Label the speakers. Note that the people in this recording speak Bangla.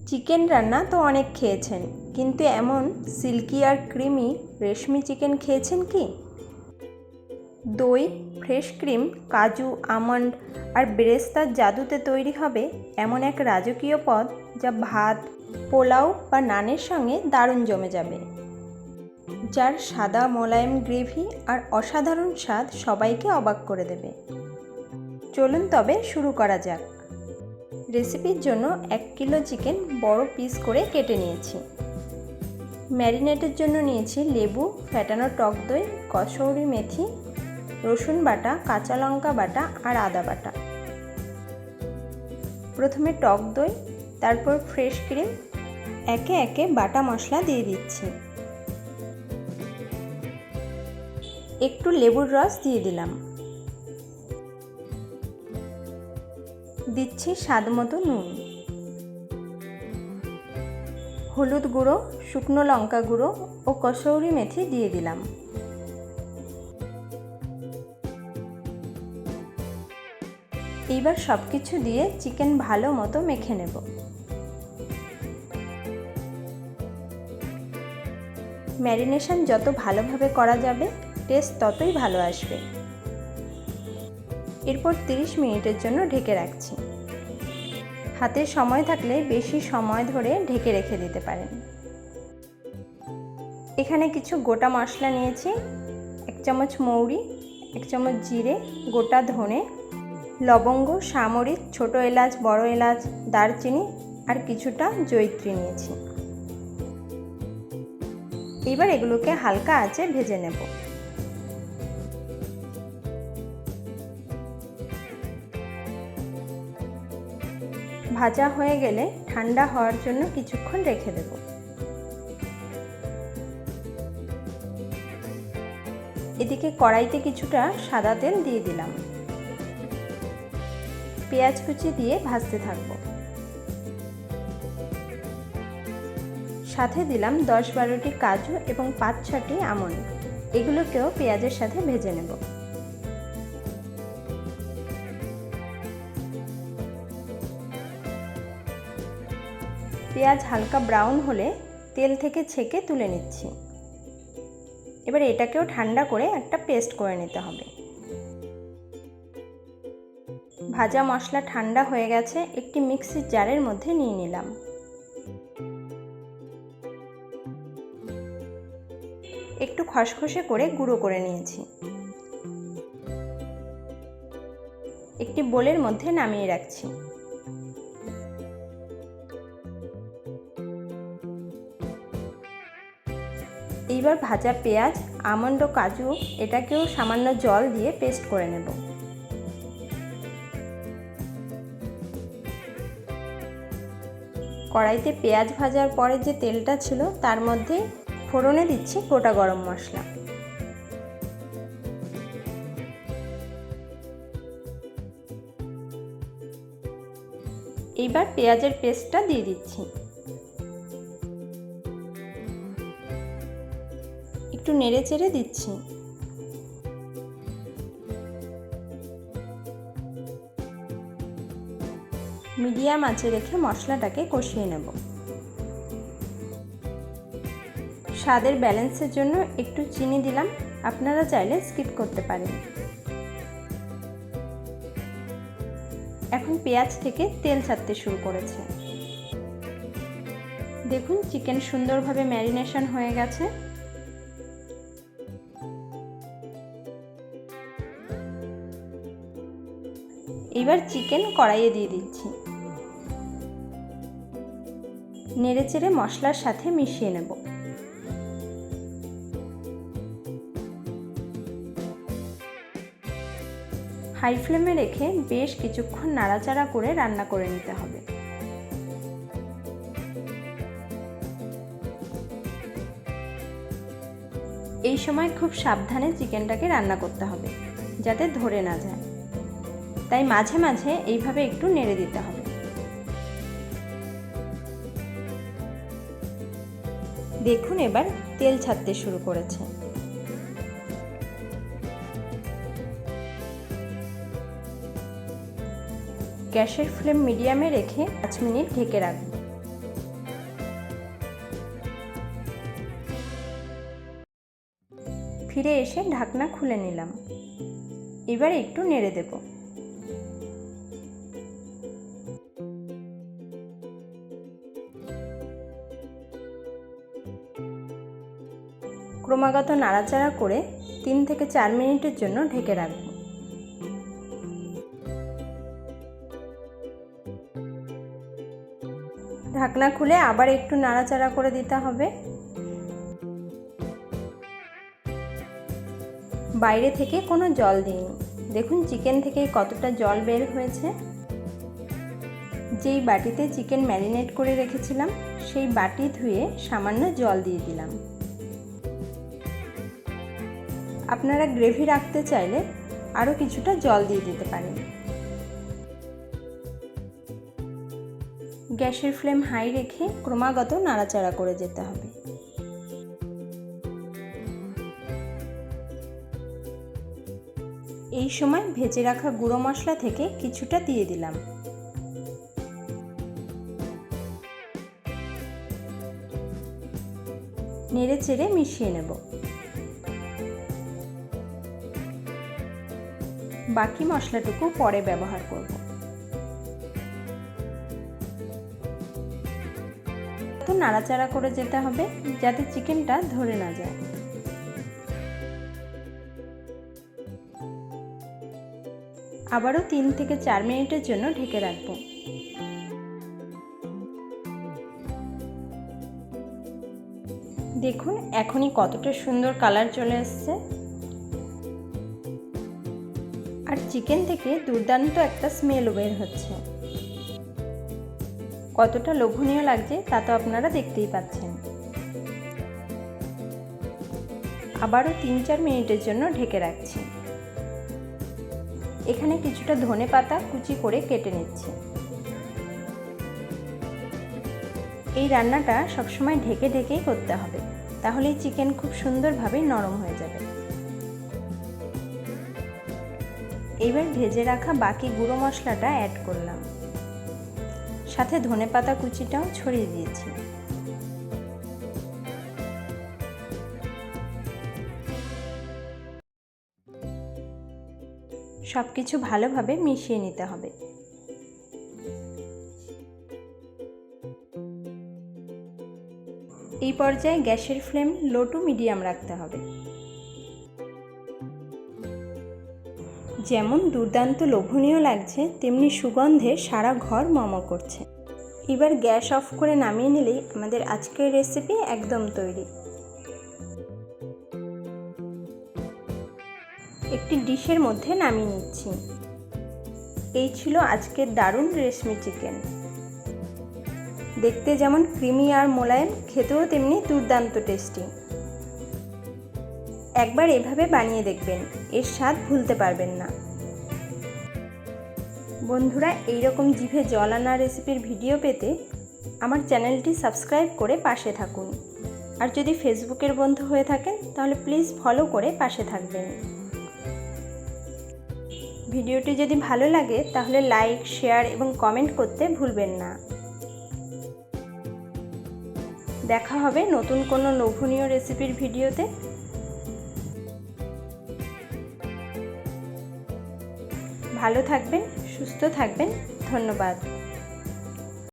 Speaker 1: চিকেন রান্না তো অনেক খেয়েছেন, কিন্তু এমন সিল্কি আর ক্রিমি রেশমি চিকেন খেয়েছেন কি? দই, ফ্রেশ ক্রিম, কাজু, আমন্ড আর বেরেস্তার জাদুতে তৈরি হবে এমন এক রাজকীয় পদ যা ভাত, পোলাও বা নানের সঙ্গে দারুণ জমে যাবে। যার সাদা মোলায়েম গ্রেভি আর অসাধারণ স্বাদ সবাইকে অবাক করে দেবে। চলুন তবে শুরু করা যাক। রেসিপির জন্য 1 কিলো চিকেন বড় পিস করে কেটে নিয়েছি। ম্যারিনেটের জন্য নিয়েছি লেবু, ফ্যাটানো টক দই, কসৌরি মেথি, রসুন বাটা, কাঁচা লঙ্কা বাটা আর আদা বাটা। প্রথমে টক দই, তারপর ফ্রেশ ক্রিম, একে একে বাটা মশলা দিয়ে দিচ্ছি। একটু লেবুর রস দিয়ে দিলাম। দিচ্ছি স্বাদ মতো নুন, হলুদ গুঁড়ো, শুকনো লঙ্কা গুঁড়ো ও কসৌরি মেথি দিয়ে দিলাম। এইবার সব কিছু দিয়ে চিকেন ভালো মতো মেখে নেব। ম্যারিনেশন যত ভালোভাবে করা যাবে টেস্ট ততই ভালো আসবে। এরপর 30 মিনিটের জন্য ঢেকে রাখছি। হাতে সময় থাকলে বেশি সময় ধরে ঢেকে রেখে দিতে পারেন। এখানে কিছু গোটা মশলা নিয়েছি, 1 চামচ মৌরি, 1 চামচ জিরে, গোটা ধনে, লবঙ্গ, সামরিচ, ছোটো এলাচ, বড় এলাচ, দারচিনি আর কিছুটা জয়িত্রী নিয়েছি। এবার এগুলোকে হালকা আঁচে ভেজে নেব। ভাজা হয়ে গেলে ঠান্ডা হওয়ার জন্য কিছুক্ষণ রেখে দেব। এদিকে কড়াইতে কিছুটা সাদা তেল দিয়ে দিলাম। পেঁয়াজ কুচি দিয়ে ভাজতে থাকব। সাথে দিলাম 10-12টি কাজু এবং 5-6টি আমন্ড। এগুলোকেও পেঁয়াজের সাথে ভেজে নেব। পেঁয়াজ হালকা ব্রাউন হলে তেল থেকে ছেঁকে তুলে নিচ্ছি। এবার এটাকেও ঠান্ডা করে একটা পেস্ট করে নিতে হবে। ভাজা মশলা ঠান্ডা হয়ে গেছে, একটি মিক্সির জারের মধ্যে নিয়ে নিলাম। একটু খসখসে করে গুঁড়ো করে নিয়েছি। একটি বোলের মধ্যে নামিয়ে রাখছি। এইবার ভাজা পেঁয়াজ, আমন্ড ও কাজু এটাকেও সামান্য জল দিয়ে পেস্ট করে নেব। কড়াইতে পেঁয়াজ ভাজার পরে যে তেলটা ছিল তার মধ্যে ফোড়নে দিচ্ছি গোটা গরম মশলা। এইবার পেঁয়াজের পেস্টটা দিয়ে দিচ্ছি। একটু নেড়ে চেড়ে দিচ্ছি। মিডিয়াম আঁচে রেখে মশলাটাকে কষিয়ে নেব। স্বাদের ব্যালেন্সের জন্য একটু চিনি দিলাম, আপনারা চাইলে স্কিপ করতে পারেন। এখন পেঁয়াজ থেকে তেল ছাড়তে শুরু করেছে। দেখুন চিকেন সুন্দরভাবে ম্যারিনেশন হয়ে গেছে। এবার চিকেন কড়াইয়ে দিয়ে দিচ্ছি। নেড়েচেড়ে মশলার সাথে মিশিয়ে নেব। হাই ফ্লেমে রেখে বেশ কিছুক্ষণ নাড়াচাড়া করে রান্না করে নিতে হবে। এই সময় খুব সাবধানে চিকেনটাকে রান্না করতে হবে যাতে ধরে না যায়, তাই মাঝে মাঝে এইভাবে একটু নেড়ে দিতে হবে। দেখুন এবার তেল ছাড়তে শুরু করেছে। গ্যাসের ফ্লেম মিডিয়ামে রেখে 5 মিনিট ঢেকে রাখব। ফিরে এসে ঢাকনা খুলে নিলাম। এবার একটু নেড়ে দেব। ক্রমাগত নাড়াচাড়া করে 3 থেকে 4 মিনিটের জন্য ঢেকে রাখব। ঢাকনা খুলে আবার একটু নাড়াচাড়া করে দিতে হবে। বাইরে থেকে কোনো জল দিইনি। দেখুন চিকেন থেকে কতটা জল বের হয়েছে। যেই বাটিতে চিকেন ম্যারিনেট করে রেখেছিলাম সেই বাটি ধুয়ে সামান্য জল দিয়ে দিলাম। আপনারা গ্রেভি রাখতে চাইলে আরও কিছুটা জল দিয়ে দিতে পারেন। গ্যাসের ফ্লেম হাই রেখে ক্রমাগত নাড়াচাড়া করে যেতে হবে। এই সময় ভেজে রাখা গুঁড়ো মশলা থেকে কিছুটা দিয়ে দিলাম। নেড়ে চেড়ে মিশিয়ে নেব। বাকি মশলাটুকু পরে ব্যবহার করব। তো নাড়াচাড়া করে যেতে হবে যাতে চিকেনটা ধরে না যায়। আবারও 3 থেকে 4 মিনিটের জন্য ঢেকে রাখব। দেখুন এখনই কতটা সুন্দর কালার চলে এসেছে আর চিকেন থেকে দুর্দান্ত একটা স্মেলও বের হচ্ছে। কতটা লোভনীয় লাগছে তা তো আপনারা দেখতেই পাচ্ছেন। আবারও 3-4 মিনিটের জন্য ঢেকে রাখছি। এখানে কিছুটা ধনেপাতা কুচি করে কেটে নিচ্ছি। এই রান্নাটা সবসময় ঢেকে ঢেকেই করতে হবে, তাহলেই চিকেন খুব সুন্দরভাবে নরম হয়ে যাবে। এইবার ভেজে রাখা বাকি গুঁড়ো মশলাটা অ্যাড করলাম, সাথে ধনেপাতা কুচিটাও ছড়িয়ে দিয়েছি। সবকিছু ভালোভাবে মিশিয়ে নিতে হবে। এই পর্যায়ে গ্যাসের ফ্লেম লো টু মিডিয়াম রাখতে হবে। যেমন দুর্দান্ত লোভনীয় লাগছে তেমনি সুগন্ধে সারা ঘর মম করছে। এবার গ্যাস অফ করে নামিয়ে নিলেই আমাদের আজকের রেসিপি একদম তৈরি। একটি ডিশের মধ্যে নামিয়ে নিচ্ছি। এই ছিল আজকের দারুণ রেশমি চিকেন। দেখতে যেমন ক্রিমি আর মোলায়েম, খেতেও তেমনি দুর্দান্ত টেস্টি। একবার এভাবে বানিয়ে দেখবেন, এর স্বাদ ভুলতে পারবেন না। বন্ধুরা এইরকম জিভে জল আনা রেসিপির ভিডিও পেতে আমার চ্যানেলটি সাবস্ক্রাইব করে পাশে থাকুন। আর যদি ফেসবুকের বন্ধু হয়ে থাকেন তাহলে প্লিজ ফলো করে পাশে থাকবেন। ভিডিওটি যদি ভালো লাগে তাহলে লাইক, শেয়ার এবং কমেন্ট করতে ভুলবেন না। দেখা হবে নতুন কোনো লোভনীয় রেসিপির ভিডিওতে। ভালো থাকবেন, সুস্থ থাকবেন। ধন্যবাদ।